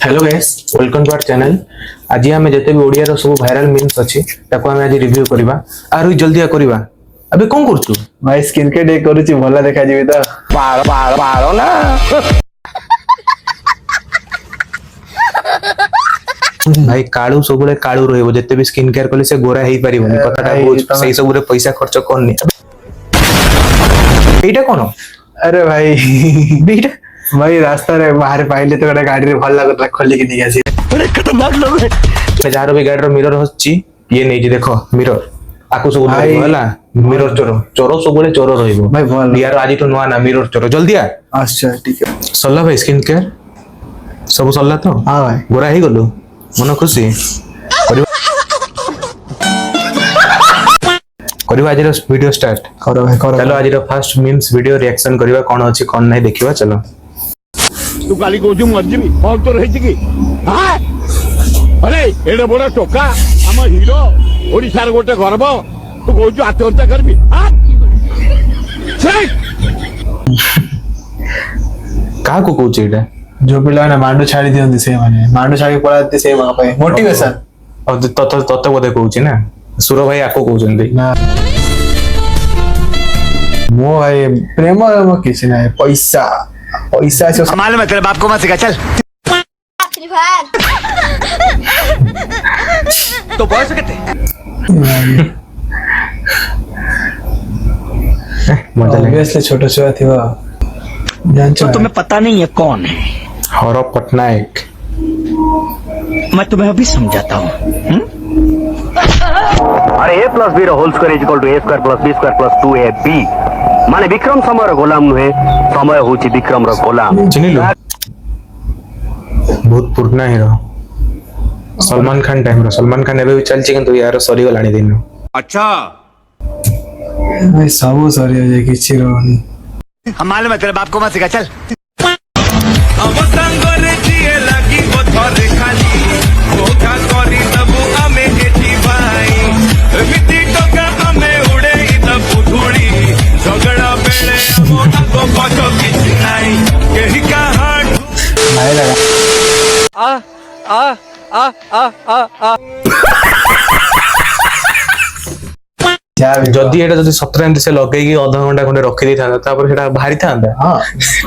Hello guys welcome to our channel. आज आम जिते भी ओडिया रो सब वायरल मीम्स अच्छी ताको आम आज रिव्यू करबा आरो जल्दी करबा। अबे कोन करछु भाई स्किन के डे करूची भला देखा जीवी तो पाड़ पाड़ पाड़ो ना भाई काळू सबले काळू रहइबो जते भी स्किन केयर करले से गोरा हेई परिबोनी कथाटा बहुत सही सब रे पैसा खर्च करनी। एटा कोन अरे भाई बेटा भाई रास्ता रे बाहर पाइले तो गाड़ी रे भल लागत खोली के नहीं आसी। अरे खतरनाक लोग है जार भी गाड़ी रो मिरर हच्ची ये नहीं जी देखो मिरर आकु सब भाई होला मिरर चोर चोर सबले चोर रहइबो भाई भल यार आज तो नुआ ना मिरर चोर जल्दी आ। अच्छा ठीक है सल्ला भाई स्किन केयर सब सल्ला तो हां भाई गोरा ही गलो मन खुशी करबा आज वीडियो स्टार्ट करो भाई करो। चलो आज फर्स्ट मीम्स वीडियो रिएक्शन करबा कोन अछि कोन नहीं देखिबा। चलो तू काली कोजु मर्जी और तो रही कि हां अरे एडे बड़ा टोका हम हीरो ओडिसा रे गोटे गर्व तू कोजु आत्महत्या करबी हां का को कोच एटा जो पिला ने मांडू छाड़ी दियंती से माने मांडू छाड़ी पळाती से वहां पे मोटिवेशन और तत बोधे कहूची ना सुर भाई आको कहउचंदी ना मो भाई प्रेम म किसी ना पैसा पैसा से मालूम है तेरे बाप को मत सिखा चल तो बॉयस कहते मजा लगे ऑब्वियसली छोटा छोटा थी जान तो तुम्हें पता नहीं है कौन है। हरो पटनायक मैं तुम्हें अभी समझाता हूँ। अरे a plus b whole square equal to a square plus b square plus 2ab माने विक्रम समय रो गोलाम नुहे समय होची विक्रम रो गोलाम चिनिलो बहुत पुराना हीरो सलमान खान टाइम रो सलमान खान एबे भी चलची किंतु यार सरी गलानी दिन अच्छा भाई सब सॉरी हो जाए किछि रोनी हम मालूम है तेरे बाप को मत सिखा चल भाई लगा क्या जदी एटा जदी 17 एमती से लगेगी आधा घंटा खंडे रखि दै थांदा तापर सेटा भारी थांदा हां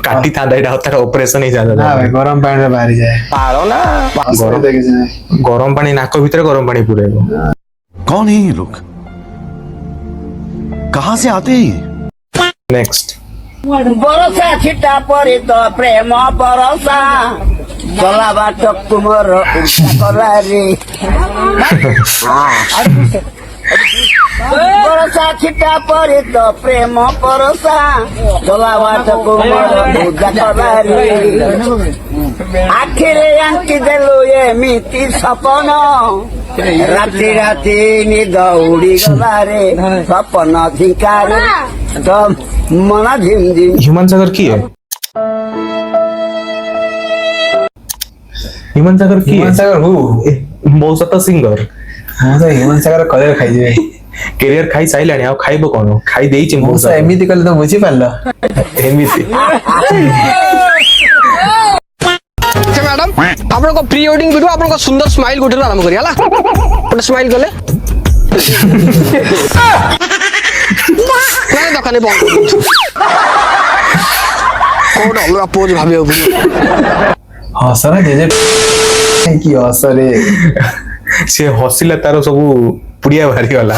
काटी थांदा एटा तार ऑपरेशन ही जादा ना भाई गरम पानी रे बाहर जाए पारो ना गरम देखे जाए गरम पानी नाक भीतर गरम पानी पुरेबो। कौन है ये लोग कहां से आते हैं? नेक्स्ट बरसा छिटा परे तो प्रेम बरसा गला बाट कुमर कला रे बरसा छिटा परे तो प्रेम बरसा गला बाट कुमर कला रे आखिरे आंकी देलो एमिति सपन राति राति निद उड़ी गला रे सपन धिकारे तो मना झिम झिम ह्यूमन सागर की है ह्यूमन सागर की हिमन सागर हु मौसत सिंगर हां तो हिमन सागर कलर खाई जाए कैरियर खाई साइलानी आ खाइबो कोन खाई देई छि मौसा एमिति कल तो बुझी पारलो एमिति मैडम आपन प्री वेडिंग वीडियो आपन सुंदर स्माइल गोटे आरंभ करी हला गोटे स्माइल गले नहीं दकाने बंद कोड अलगा पोज भाबियो हसरा जे की हसरे से हसिला तारो सब पुड़िया भारी गला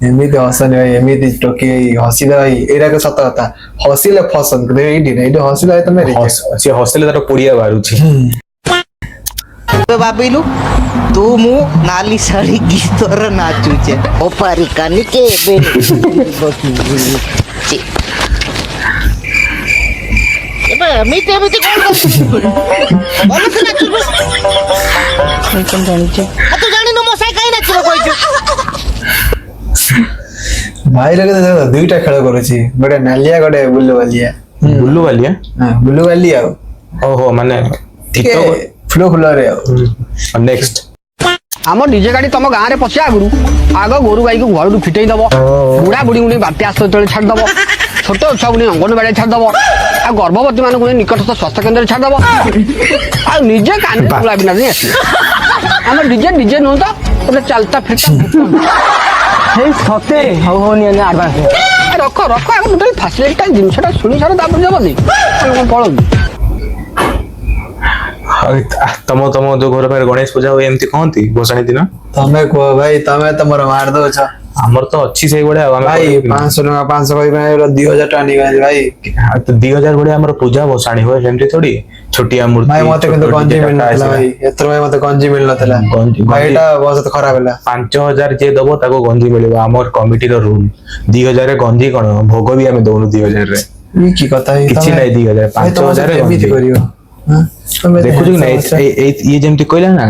एमिति हसने भाई एमिति टोके हसिला भाई एरा के सत कथा हसिले फसन करे एडी रे हसिला है तमे रे से हसिले तारो पुड़िया बारुछि बाबिलु तू मु नाली साड़ी गीतर नाचुचे ओपारी कानी के बे एबे मिटे मिटे कोन बोल से नाचु कोन जानिचे आ तू जानि न मोसाई काई नाचो कोइछु भाई लगे तो दुईटा खेल करूची गोटे नालिया गोटे बुल्लू वालिया हां बुल्लू वालिया ओहो माने ठीक तो फ्लो फ्लो रे नेक्स्ट आम डीजे गाड़ी तुम गाँव में पशिया आग गोरु गाई को घर फिटई दब बुढ़ा बुढ़ी बात्या छाड़ दब छोट छुआ अंगनवाड़ी छाड़ दब ଆଉ ଗର୍ଭବତୀ ମାନଙ୍କୁ ନେଇ ନିକଟସ୍ଥ ସ୍ୱାସ୍ଥ୍ୟ କେନ୍ଦ୍ରରେ ଛାଡ଼ିଦବ ଆଉ ନିଜେ କାନରେ ତୁଳା ବିନା ନେଇ ଆସିବ ଆମର ଡିଜେ ନୁହଁ ତ ଗୋଟେ ଚାଲତା ଫିଟା ହେଇ ସତେ ହଉ ହଉନି ଏନେ ଆଡଭାନ୍ସ ରଖ ଆଗ ଗୋଟେ ଫାସିଲିଟି ଜିନିଷଟା ଶୁଣି ସାର ତାପରେ ଯିବ ନି କଣ ପଳଉଛୁ ତମ ଯୋଉ ଘର ପାଖରେ ଗଣେଶ ପୂଜା ହୁଏ ଏମିତି କହନ୍ତି ଭସାଣି ଦିନ? ତମେ କୁହ ଭାଇ, ତମେ ତମର ମାରି ଦଉଛ। ଆମର ତ ଅଛି ସେଇଭଳିଆ ଆଉ। ଭାଇ 500 ଟଙ୍କା 500 କହିବେ 2000 ଟଙ୍କା ନେଇଗଲେ ଭାଇ। 2000 ଭଳିଆ ଆମର ପୂଜା ଭସାଣି ହୁଏ ସେମିତି ଥୋଡି ଛୋଟିଆ ମୂର୍ତ୍ତି। ଭାଇ ମତେ କିନ୍ତୁ ଗଞ୍ଜି ମିଳିନଥିଲା ଭାଇ, ଏଥର ଭାଇ ମତେ ଗଞ୍ଜି ମିଳିନଥିଲା ଭାଇ, ଏଇଟା ବହୁତ ଖରାପ ହେଲା। 5000 ଯିଏ ଦବ ତାକୁ ଗଞ୍ଜି ମିଳିବ, ଆମର କମିଟିର ରୁଲ। 2000 ରେ ଗଞ୍ଜି କଣ, ଭୋଗ ବି ଆମେ ଦଉନୁ 2000 ରେ। କି କଥା କିଛି ନାହିଁ 2000 5000 ଏମିତି କରିବ। ଦେଖୁଛୁ ନାଇଁ ଇଏ ଯେମିତି କହିଲା ନା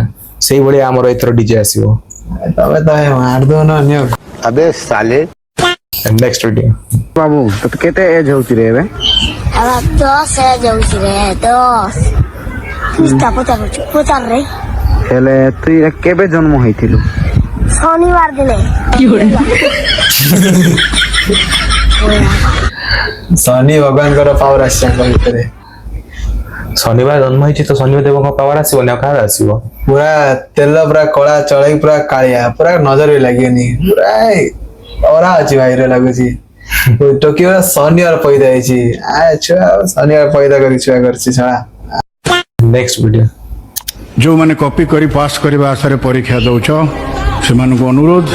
ସେଇଭଳିଆ ଆମର ଏଥର ଡିଜେ ଆସିବ। ତମେ ତ ମାରି ଦଉନ ନିଅ। अबे साले ନେକ୍ସଟ ଭିଡିଓ। बाबू तो केते एज होती रे बे? 10 ଯାଉଛି ରେ 10 ପଚାର ରେ हेले तू केबे जन्म होइथिलु? ଶନିବାର ଦିନେ। ଶନି ଭଗବାନଙ୍କର ପାୱାର ଆସିଛି ତାଙ୍କ ଭିତରେ। ଶନିବାର ଜନ୍ମ ହେଇଛି ତ ଶନିବାର ଦେବଙ୍କ ପାୱାର ଆସିବନି ଆଉ କାହାର ଆସିବ? ପୁରା ତେଲ ପୁରା କଳା ଚଳେଇ ପୁରା କାଳିଆ, ପୁରା ନଜର ବି ଲାଗିବନି, ପୁରା ଅରା ଅଛି ଭାଇରେ ଲାଗୁଛି। ଟୋକିଓ ଶନିବାର ପଇଦା ହେଇଛି, ଛୁଆ ଶନିବାର ପଇଦା କରି ଛୁଆ କରିଛି ଛୁଆ। Next video. जो मैंने कॉपी करी पास करने आशा परीक्षा दौच से अनुरोध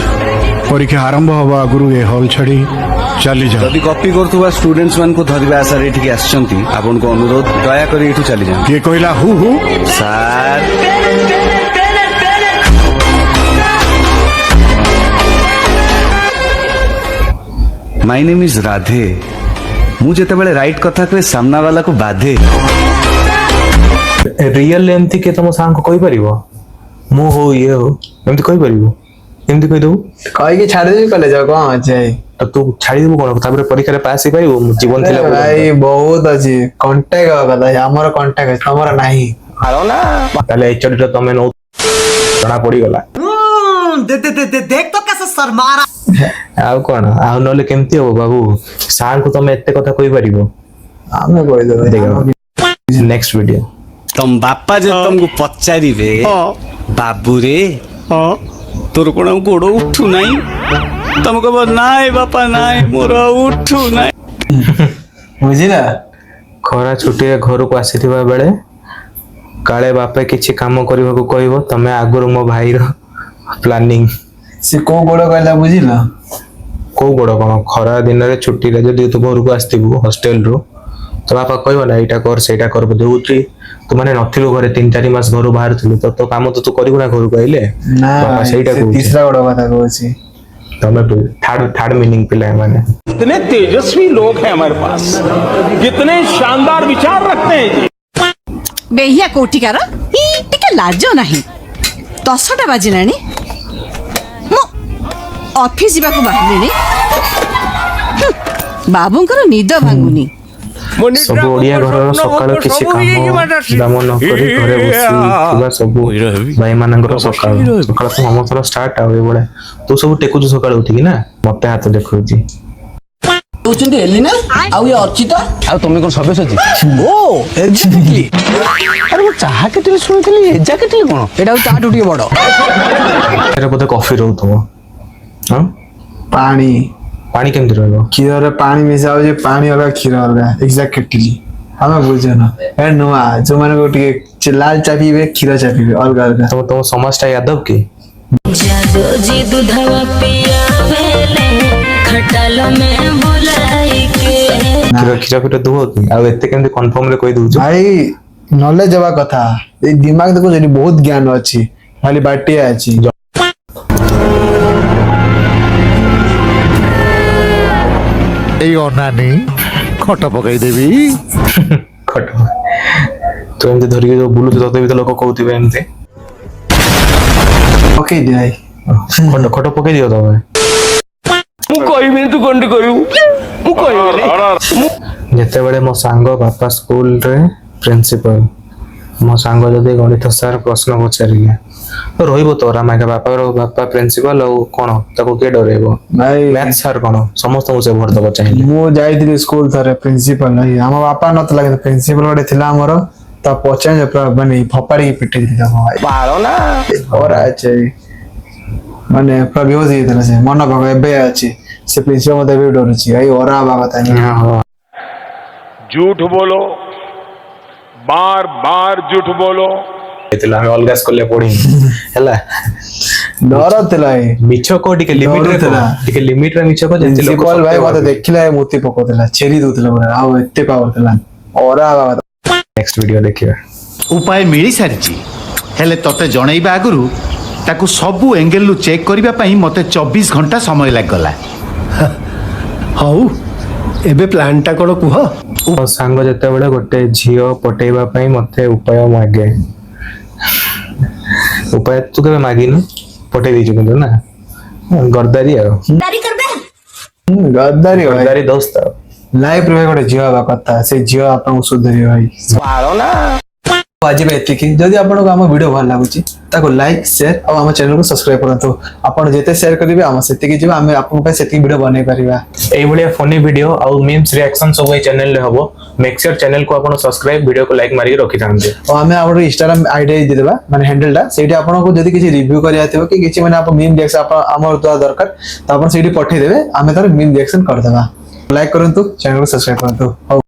परीक्षा आरंभ हवा आगु ए हल छाड़ी चली जाओ। यदि कॉपी करथुवा स्टूडेंट्स मान को धरिबा आशा रे ठीक आछंती आपन को अनुरोध दया करी एठु चली जाओ। ये कहला who sir my name is Radhe. मु जेते बेले राइट कथा कहे सामना वाला को बाधे। रियल एमती के तुम सांग को कहि परिबो मु हो ये हो एमती कहि परिबो एमती कहि दउ कहि के छाड़ दे कॉलेज कोन अछि तो तू छाड़ी देबो कोन तापर परीक्षा रे पास ही पाइबो जीवन थिला भाई बहुत अछि कांटेक्ट कथा हमर कांटेक्ट अछि हमर नाही हालो ना ताले एचडी तो तमे नो जना पड़ी गला देख तो कैसे शर्मारा आउ कोन आउ नले केमती हो बाबू सांग को तमे एते कथा कहि परिबो हमें कहि देबे। Next video. तुम बापा जे तुमको पचारि बे बाबू रे तोर कोन गोड़ उठू नाही तुम कहबो नाय बापा नाय मोर उठू नाय बुझिला खरा छुट्टी रे घर को आसीथिबा बेले काळे बापे किछि काम करबा को कहबो तमे आगुर मो भाई रो प्लानिंग से को गोड़ कहला बुझिला को गोड़ कोन खरा दिन रे छुट्टी रे जदी तू घर को आस्तिबो हॉस्टल रो तो बापा कहबो ना एटा कर सेटा कर देउत्री तू माने नथिलु घरे 3-4 मास घर बाहर थिलु तो काम तो तू करिबो ना घर को आइले ना सेटा को तीसरा गोड़ कथा कहछि तमे थर्ड मीनिंग पिला माने कितने तेजस्वी लोग हैं हमारे पास, कितने शानदार विचार रखते हैं जी। बेहिया कोटिकार टिके लाज नाही 10टा बाजिलानी मो ऑफिस जाबाकू बाहरिनी बाबूंकर निद भांगुनी सब ओडिया घर सकाळ किछि काम दाम न करी घरे बसी किबा सब भाई मानकर सकाळ सकाळ समस्तर स्टार्ट आवे बळे तू सब टेकु सकाळ उठी ना मते हाथ देखौची होचंदी एलिना आउ ये अर्चिता ଆଉ ତମେ କଣ ସଭ୍ୟ ସଚି ଓ ଏକ୍ସାକ୍ଟଲି ଆରେ ମୁଁ ଚାହା କେଟଲି ଶୁଣିଥିଲି ଏଜା କେଟଲି କଣ ଏଟା ଚାହାଠୁ ଟିକେ ବଡ ଏରେ ବୋଧେ କଫି रहउतबो हां पानी पानी केमति रहबो क्षीर रे पानी मिसाउ जे पानी अलग क्षीर अलग एग्जैक्टली हमें बुझन ए नुआ जो माने को टिके लाल चा पीबे क्षीर चा पीबे अलग अलग तो समाजटा यादव के जादो जी दूधवा पियावेले खटालो में बुलाई के खीरा फिर दुहो आ एते केमति कंफर्म रे कहि दउ भाई नॉलेज जवा कथा ए दिमाग देखो जेनी बहुत ज्ञान अछि खाली बाटिया अछि এই অনানি খট পকাই দেবি खट तो एमति धरि जो बुलु तते भी तो लोक कहउतिबे एमति ओके दे भाई खट खट पकई दियो तमे ମୁଁ କହିବିନି ତୁ କଣ୍ଟି କରିବୁ ମୁଁ କହିବିନି ଯେତେବେଳେ ମୋ ସାଙ୍ଗ ବାପା ସ୍କୁଲ ରେ ପ୍ରିନ୍ସିପାଲ ମୋ ସାଙ୍ଗ ଯଦି ଗଣିତ ସାର୍ ପ୍ରଶ୍ନ ପଚାରିବେ ତ ରହିବ ତ ରାମାୟିକା ବାପା ପ୍ରିନ୍ସିପାଲ ଆଉ କଣ ତାକୁ କିଏ ଡରେଇବ? ଭାଇ ମ୍ୟାଥ ସାର୍ କଣ ସମସ୍ତଙ୍କୁ ସେ ଭୋଟ ଦବ ଚାହିଁଲେ। ମୁଁ ଯାଇଥିଲି ସ୍କୁଲ ଥରେ ପ୍ରିନ୍ସିପାଲ ଭାଇ ଆମ ବାପା ନଥିଲା କିନ୍ତୁ ପ୍ରିନ୍ସିପାଲ ଗୋଟେ ଥିଲା ଆମର ତା ପଚାରେ ପୁରା ମାନେ ଫପାଡ଼ିକି ପିଟେଇ ଦେଇଥିଲା ଭାଇ ବାଳ ନା ଖରା ଅଛି ମାନେ ପୁରା ବେହୋସ ହେଇଥିଲା ସେ ମନ ଭାଗ ଏବେ ଅଛି ସେ ପ୍ରିନ୍ସିପାଲ ମତେ ଏବେ ଡରୁଛି ଭାଇ ଓରା ହବା କଥା नहीं झूठ बोलो बार बार झूठ बोलो ହେଇଥିଲା ଆମେ ଅଲଗା ସ୍କୁଲରେ ପଢି ହେଲା ଡର ଥିଲା ଭାଇ ମିଛ କହ ଟିକେ ଲିମିଟରେ ଥିଲା। ଟିକେ ଲିମିଟରେ ମିଛ କହ ଯେମିତି ଲୋକ ପ୍ରିନ୍ସିପାଲ ଭାଇ ସତ୍ୟ ମତେ ଭାବିବେ। ଦେଖିଲା ମୁତି ପକଉଥିଲା ଛେରି ଦଉଥିଲା ପୁରା ଆଉ ଏତେ ପାୱାର ଥିଲା ଓରା ହବା କଥା ନେକ୍ସଟ ଭିଡିଓ ଦେଖିବା। ଉପାୟ ମିଳି ସାରିଛି ହେଲେ ତତେ ଜଣେଇବା ଆଗରୁ ତାକୁ ସବୁ ଏଙ୍ଗେଲରୁ ଚେକ୍ କରିବା ପାଇଁ ମୋତେ 24 ଘଣ୍ଟା ସମୟ ଲାଗିଗଲା। ହଉ ଏବେ ପ୍ଲାନ୍ଟା କ'ଣ କୁହ? ମୋ ସାଙ୍ଗ ଯେତେବେଳେ ଗୋଟେ ଝିଅ ପଟେଇବା ପାଇଁ ମତେ ଉପାୟ ମାଗେ ଉପାୟ ତୁ କେବେ ମାଗିନୁ ପଟେଇ ଦେଇଛୁ କିନ୍ତୁ ନା ଗର୍ଦାରି ଆଉ ଗଦ୍ଦାରୀ ଭାଇ ଗର୍ଦାରି ଦୋସ୍ତ ଆଉ। ଲାଇଫ ରେ ଗୋଟେ ଝିଅ ହବା କଥା ସେ ଝିଅ ଆପଣଙ୍କୁ ସୁଧରିବ ଭାଇ ବାଳ ନା ଆଜି ପାଇଁ ଏତିକି ଯଦି ଆପଣଙ୍କୁ ଆମ ଭିଡିଓ ଭଲ ଲାଗୁଛି ତାକୁ ଲାଇକ୍ ସେୟାର ଆଉ ଆମ ଚ୍ୟାନେଲକୁ ସବସ୍କ୍ରାଇବ କରନ୍ତୁ ଆପଣ ଯେତେ ସେୟାର କରିବେ ଆମ ସେତିକି ଯିବ ଆମେ ଆପଣଙ୍କ ପାଇଁ ସେତିକି ଭିଡିଓ ବନେଇ ପାରିବା এইভଳିଆ ଫନି ଭିଡିଓ ଆଉ ମିମ୍ସ ରିଆକ୍ସନ ସବୁ এই ଚ୍ୟାନେଲରେ ହବ ମେକ୍ ସିଓର ଚ୍ୟାନେଲକୁ ଆପଣ ସବସ୍କ୍ରାଇବ ଭିଡିଓକୁ ଲାଇକ୍ ମାରିକି ରଖିଥାନ୍ତୁ। ଆଉ ଆମେ ଆମର ଇନଷ୍ଟାଗ୍ରାମ ଆଇଡି ଦେଇଦେବା ମାନେ ହ୍ୟାଣ୍ଡେଲଟା ସେଇଠି ଆପଣଙ୍କୁ ଯଦି କିଛି ରିଭ୍ୟୁ କରିବାର ଥିବ କି କିଛି ମାନେ ଆପଣ ମିମ୍ ରିଆକ୍ସନ ଆପଣ ଆମର ଦ୍ୱାରା ଦରକାର ତ ଆପଣ ସେଇଠି ପଠେଇଦେବେ ଆମେ ତାର ମିମ୍ ରିଆକ୍ସନ କରିଦେବା ଲାଇକ୍ କରନ୍ତୁ ଚ୍ୟାନେଲକୁ ସବସ୍କ୍ରାଇବ କରନ୍ତୁ ହଉ।